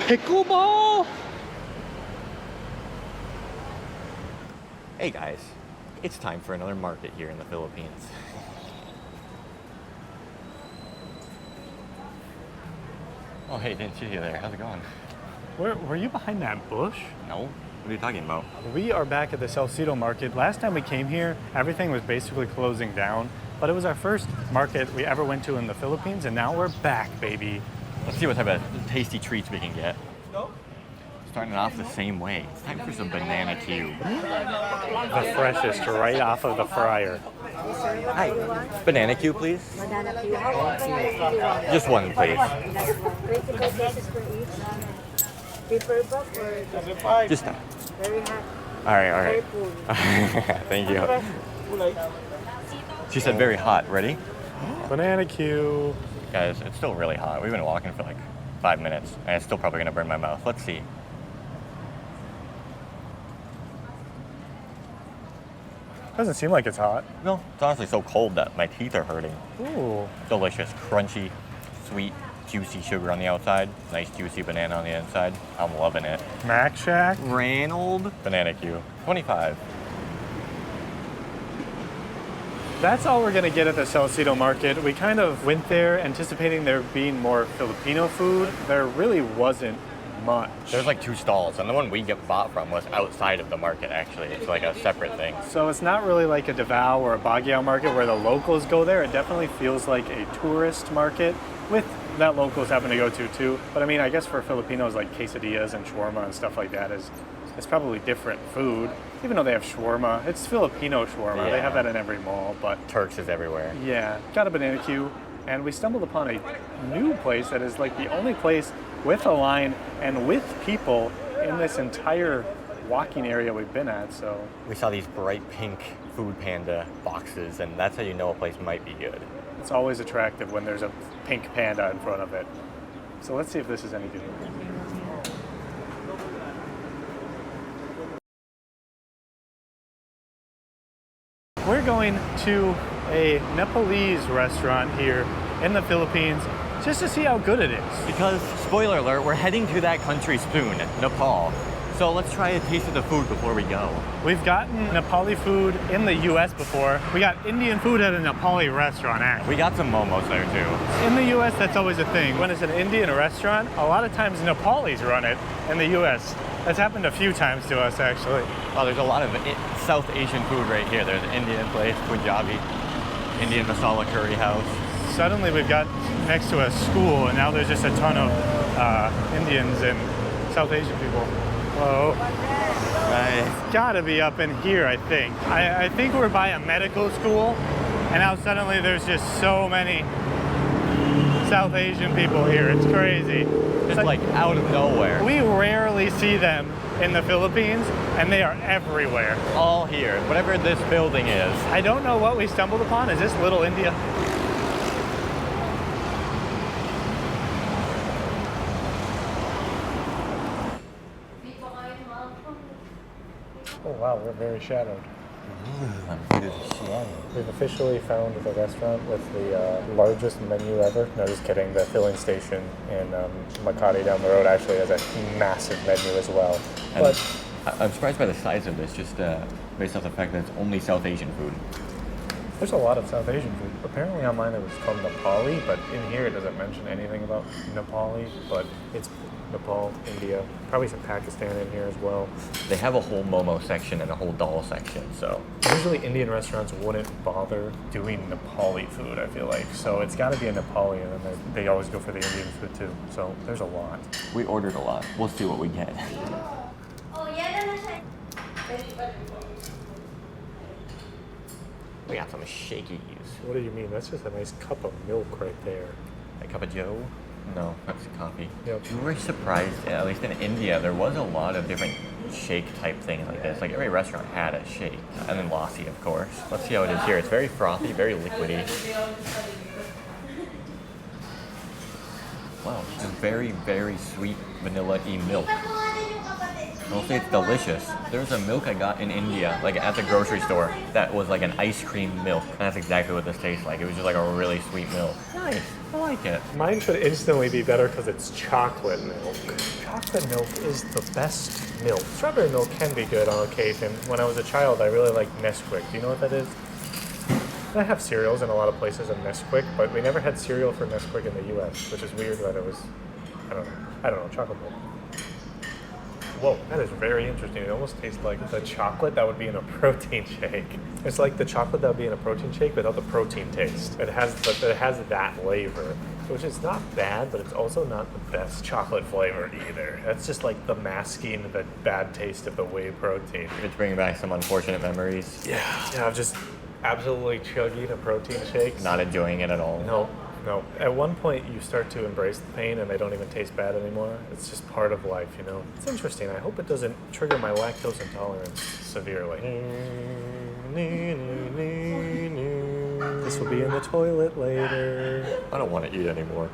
Pickleball? Hey guys, it's time for another market here in the Philippines. Oh hey, didn't see you there. How's it going? Were you behind that bush? No? What are you talking about? We are back at the Salcedo Market. Last time we came here, everything was basically closing down, but it was our first market we ever went to in the Philippines, and now we're back, baby. Let's see what type of tasty treats we can get. Starting off the same way. It's time for some banana cube. The freshest, right off of the fryer. Hi. Banana cube, please? Banana cue. How much do you want? Just one, please. 25 pesos per each. Paper buck or Just that. very hot? Alright. Thank you. She said very hot. Ready? Banana cue. Guys, it's still really hot. We've been walking for like 5 minutes, and it's still probably gonna burn my mouth. Let's see. Doesn't seem like it's hot. No, it's honestly so cold that my teeth are hurting. Ooh. Delicious, crunchy, sweet, juicy sugar on the outside. Nice juicy banana on the inside. I'm loving it. Mac Shack? Ranald banana Q. 25. That's all we're gonna get at the Salcedo Market. We kind of went there anticipating there being more Filipino food. There really wasn't much. There's like 2 stalls, and the one we bought from was outside of the market actually. It's like a separate thing. So it's not really like a Davao or a Baguio market where the locals go there. It definitely feels like a tourist market with that locals happen to go to too. But I mean, I guess for Filipinos, like quesadillas and shawarma and stuff like that it's probably different food. Even though they have shawarma, it's Filipino shawarma. Yeah. They have that in every mall, but Turks is everywhere. yeah, got a banana queue, and we stumbled upon a new place that is like the only place with a line and with people in this entire walking area we've been at. So We saw these bright pink Food Panda boxes, and that's how you know a place might be good. it's always attractive when there's a pink panda in front of it. So let's see if this is any good. We're going to a Nepalese restaurant here in the Philippines just to see how good it is. Because, spoiler alert, we're heading to that country soon, Nepal. So let's try a taste of the food before we go. We've gotten Nepali food in the US before. We got Indian food at a Nepali restaurant, actually. We got some momos there too. In the US, that's always a thing. When it's an Indian restaurant, a lot of times Nepalis run it in the US. That's happened a few times to us, actually. Oh, there's a lot of South Asian food right here. There's an Indian place, Punjabi, Indian masala curry house. Suddenly we've got next to a school, and now there's just a ton of Indians and South Asian people. Whoa. It's gotta be up in here, I think. I think we're by a medical school, and now suddenly there's just so many South Asian people here. It's crazy. Just like out of nowhere. We rarely see them in the Philippines, and they are everywhere. All here, whatever this building is. I don't know what we stumbled upon. Is this Little India? Oh wow, we're very shadowed. We've officially found the restaurant with the largest menu ever. No, just kidding. The filling station in Makati down the road actually has a massive menu as well. And But I'm surprised by the size of this, just based off the fact that it's only South Asian food. there's a lot of South Asian food. Apparently online it was called Nepali, but in here it doesn't mention anything about Nepali, but it's Nepal, India, probably some Pakistan in here as well. They have a whole momo section and a whole dal section, so. Usually Indian restaurants wouldn't bother doing Nepali food, I feel like. So it's got to be a Nepali, and then they always go for the Indian food too. So there's a lot. We ordered a lot. We'll see what we get. We got some shakies. What do you mean? That's just a nice cup of milk right there. A cup of joe? No, that's coffee. Yep. We were surprised, at least in India, there was a lot of different shake type things like this. Like every restaurant had a shake. And then lassi, of course. Let's see how it is here. It's very frothy, very liquidy. Wow, it's very, very sweet vanilla-y milk. I'll say it's delicious. There's a milk I got in India, like at the grocery store, that was like an ice cream milk. And that's exactly what this tastes like. It was just like a really sweet milk. Nice. I like it. Mine should instantly be better because it's chocolate milk. Chocolate milk is the best milk. Strawberry milk can be good on occasion. When I was a child, I really liked Nesquik. Do you know what that is? I have cereals in a lot of places in Nesquik, but we never had cereal for Nesquik in the US, which is weird that it was, I don't know, chocolate milk. Whoa, that is very interesting. It almost tastes like the chocolate that would be in a protein shake. It's like the chocolate that would be in a protein shake without the protein taste. It has that flavor, which is not bad, but it's also not the best chocolate flavor either. That's just like the masking the bad taste of the whey protein. It's bringing back some unfortunate memories. Yeah, I'm just absolutely chugging a protein shake. Not enjoying it at all. No. At one point, you start to embrace the pain and they don't even taste bad anymore. It's just part of life, you know? It's interesting. I hope it doesn't trigger my lactose intolerance severely. This will be in the toilet later. I don't want to eat anymore.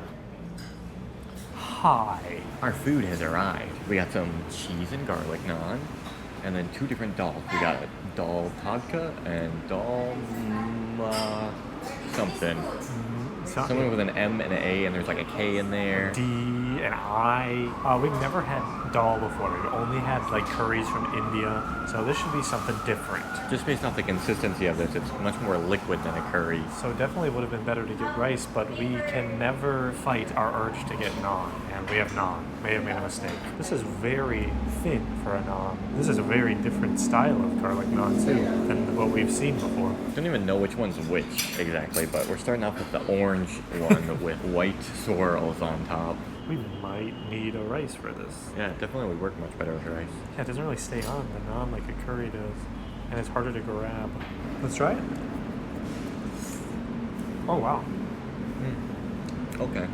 Hi. Our food has arrived. We got some cheese and garlic naan, and then 2 different dals. We got dal tadka and dal something. Something with an M and an A, and there's like a K in there. D and I. We've never had dal before. We've only had like curries from India, so this should be something different. Just based off the consistency of this, it's much more liquid than a curry. So definitely would have been better to get rice, but we can never fight our urge to get naan, and we have naan. May have made a mistake. This is very thin for a naan. This is a very different style of garlic naan too than what we've seen before. I don't even know which one's which exactly, but we're starting off with the orange one with white swirls on top. We might need a rice for this. Yeah, it definitely would work much better with rice. Yeah, it doesn't really stay on the naan like a curry does, and it's harder to grab. Let's try it. Oh wow. Okay.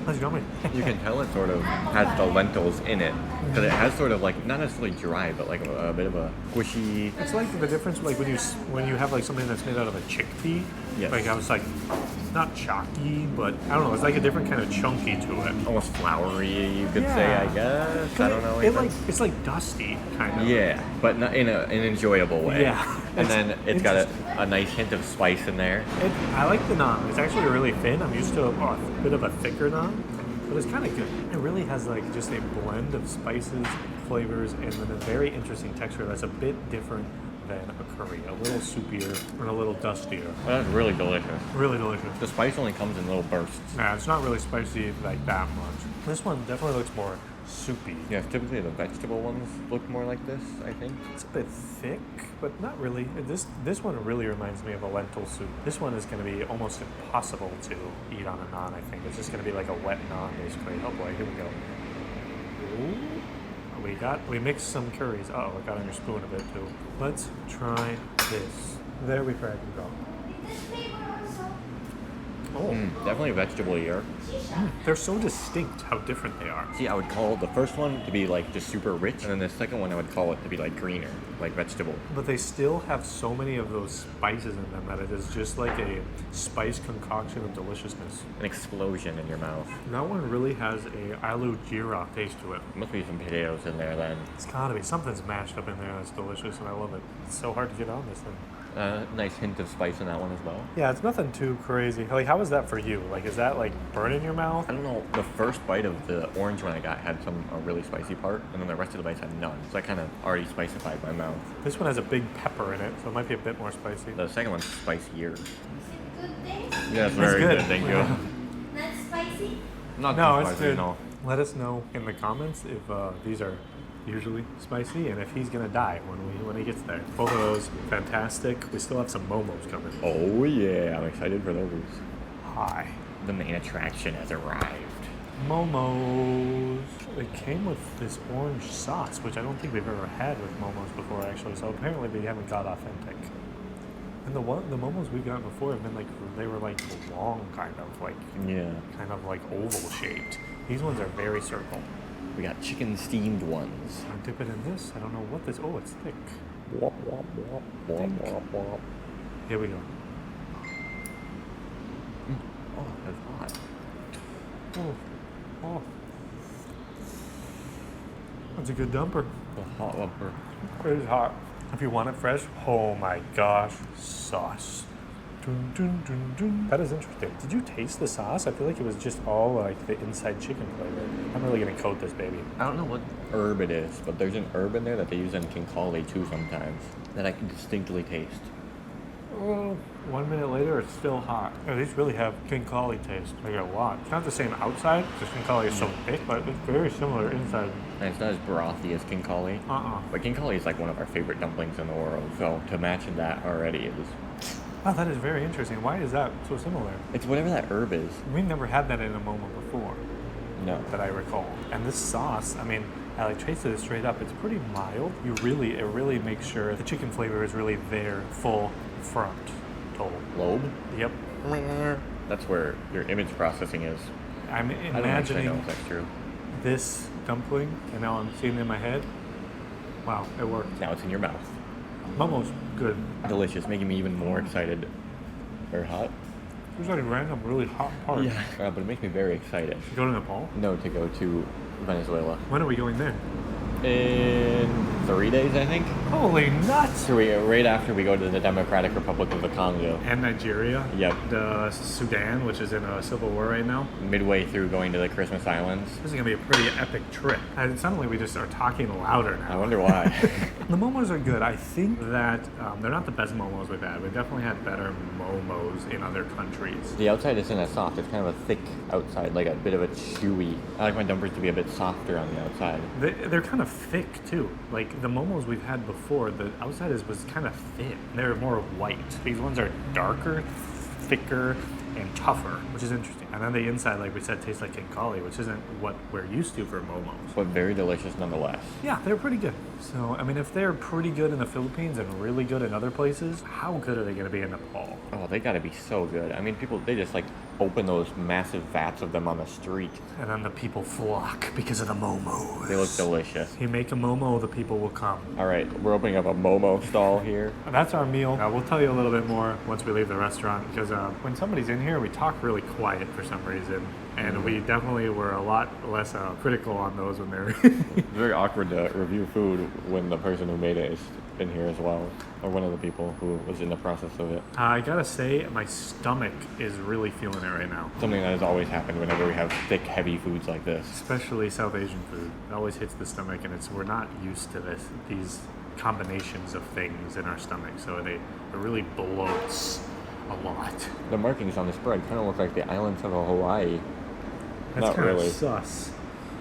That's yummy. You can tell it sort of has the lentils in it, because it has sort of like, not necessarily dry, but like a bit of a squishy. It's like the difference, like when you have like something that's made out of a chickpea. Yes. Like I was like, not chalky, but I don't know. It's like a different kind of chunky to it. Almost floury, you could say, I guess. I don't know. It's like dusty, kind of. Yeah, but not in an enjoyable way. Yeah. And then it's got a nice hint of spice in there. I like the naan. It's actually really thin. I'm used to a bit of a thicker naan, but it's kind of good. It really has like just a blend of spices, flavors, and then a very interesting texture that's a bit different than a curry. A little soupier and a little dustier. Well, that's really delicious. Really delicious. The spice only comes in little bursts. Yeah, it's not really spicy like that much. This one definitely looks more soupy. Yes, typically the vegetable ones look more like this, I think. It's a bit thick, but not really. This one really reminds me of a lentil soup. This one is going to be almost impossible to eat on a naan, I think. It's just going to be like a wet naan, basically. Oh boy, here we go. Ooh. We mixed some curries. Uh-oh, it got on your spoon a bit too. Let's try this. There we crack and go. Oh. Definitely vegetable here. They're so distinct how different they are. See, I would call the first one to be like just super rich, and then the second one I would call it to be like greener, like vegetable. But they still have so many of those spices in them that it is just like a spice concoction of deliciousness. An explosion in your mouth. That one really has a aloo jira taste to it. Must be some potatoes in there then. It's gotta be. Something's mashed up in there that's delicious, and I love it. It's so hard to get on this thing. Nice hint of spice in that one as well. Yeah, it's nothing too crazy. Like, how was that for you? Like, is that like burn in your mouth? I don't know, the first bite of the orange one I got had a really spicy part, and then the rest of the bites had none. So I kind of already spicified my mouth. This one has a big pepper in it, so it might be a bit more spicy. The second one's spicier. Yeah, it's It's very good. good, thank you. Not spicy? Not No, too it's spicy, good. no. Let us know in the comments if these are usually spicy, and if he's gonna die when he gets there. Both of those fantastic. We still have some momos coming. Oh yeah, I'm excited for those. Hi. The main attraction has arrived. Momos. It came with this orange sauce, which I don't think we've ever had with momos before, actually. So apparently they haven't got authentic. And the momos we've gotten before have been like, they were like long, kind of like oval shaped. These ones are very circle. We got chicken steamed ones. I dip it in this. I don't know what this. Oh, it's thick. Wop, wop, wop, wop, wop, wop. Here we go. Oh, that's hot. Oh. That's a good dumper. The hot lumper. It is hot. If you want it fresh, oh my gosh, sauce. Dun, dun, dun, dun. That is interesting. Did you taste the sauce? I feel like it was just all like the inside chicken flavor. I'm really gonna coat this baby. I don't know what herb it is, but there's an herb in there that they use in king cali too sometimes that I can distinctly taste. Oh, 1 minute later, it's still hot. Oh, these really have king cali taste. Like a lot. It's not the same outside, because king cali is so thick, but it's very similar inside. And it's not as brothy as king cali. But king cali is like one of our favorite dumplings in the world. So to match that already is... Oh, that is very interesting. Why is that so similar? It's whatever that herb is. We've never had that in a momo before. No. That I recall. And this sauce, I mean, I like tasted it straight up. It's pretty mild. It really makes sure the chicken flavor is really there, full frontal. Lobe? Yep. That's where your image processing is. I'm I don't actually know imagining if that's true. this dumpling, and now I'm seeing it in my head. Wow, it worked. Now it's in your mouth. Momo's good. Delicious, making me even more excited. Very hot? There's like random really hot parts. But it makes me very excited. You go to Nepal? No, to go to Venezuela. When are we going there? In 3 days, I think. Holy nuts! So right after we go to the Democratic Republic of the Congo. And Nigeria. Yep. The Sudan, which is in a civil war right now. Midway through going to the Christmas Islands. This is gonna be a pretty epic trip. And suddenly we just are talking louder now. I wonder why. The momos are good. I think that they're not the best momos we've had. We've definitely had better momos in other countries. The outside isn't as soft. It's kind of a thick outside, like a bit of a chewy. I like my dumplings to be a bit softer on the outside. They're kind of thick too. Like the momos we've had before, the outside was kind of thin. They're more white. These ones are darker, thicker, and tougher, which is interesting. And then the inside, like we said, tastes like king cali, which isn't what we're used to for momos. But very delicious nonetheless. Yeah, they're pretty good. So, I mean, if they're pretty good in the Philippines and really good in other places, how good are they going to be in Nepal? Oh, they gotta be so good. I mean, people, they just like open those massive vats of them on the street. And then the people flock because of the momos. They look delicious. You make a momo, the people will come. All right, we're opening up a Momo stall here. That's our meal. We'll tell you a little bit more once we leave the restaurant, because when somebody's in here, we talk really quiet for some reason. And we definitely were a lot less critical on those when they're It's very awkward to review food when the person who made it is in here as well, or one of the people who was in the process of it. I gotta say, my stomach is really feeling it right now. Something that has always happened whenever we have thick, heavy foods like this. Especially South Asian food. It always hits the stomach, and we're not used to these combinations of things in our stomach, so it really bloats a lot. The markings on this bread kind of look like the islands of Hawaii. That's Not kind really. of sus.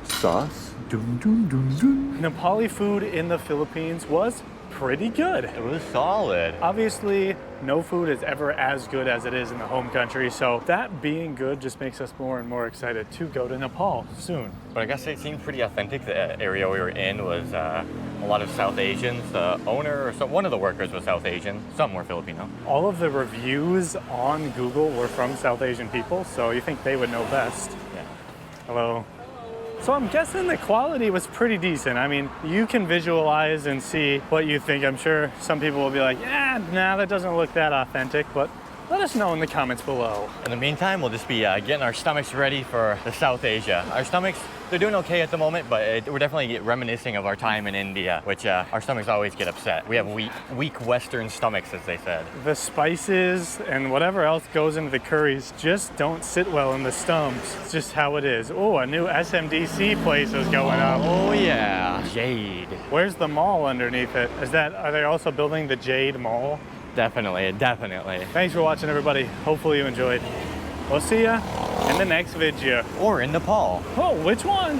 Sauce? Dun, dun, dun, dun. Nepali food in the Philippines was pretty good. It was solid. Obviously, no food is ever as good as it is in the home country, so that being good just makes us more and more excited to go to Nepal soon. But I guess it seemed pretty authentic. The area we were in was a lot of South Asians. The owner, or one of the workers was South Asian. Some were Filipino. All of the reviews on Google were from South Asian people, so you think they would know best. Yeah. Hello. So I'm guessing the quality was pretty decent. I mean, you can visualize and see what you think. I'm sure some people will be like, yeah, nah, that doesn't look that authentic, but let us know in the comments below. In the meantime, we'll just be getting our stomachs ready for the South Asia. Our stomachs, they're doing okay at the moment, but we're definitely reminiscing of our time in India, which our stomachs always get upset. We have weak Western stomachs, as they said. The spices and whatever else goes into the curries just don't sit well in the stomachs. It's just how it is. Oh, a new SMDC place is going up. Oh yeah, Jade. Where's the mall underneath it? Are they also building the Jade Mall? Definitely. Thanks for watching, everybody. Hopefully you enjoyed. We'll see ya in the next video. Or in Nepal. Oh, which one?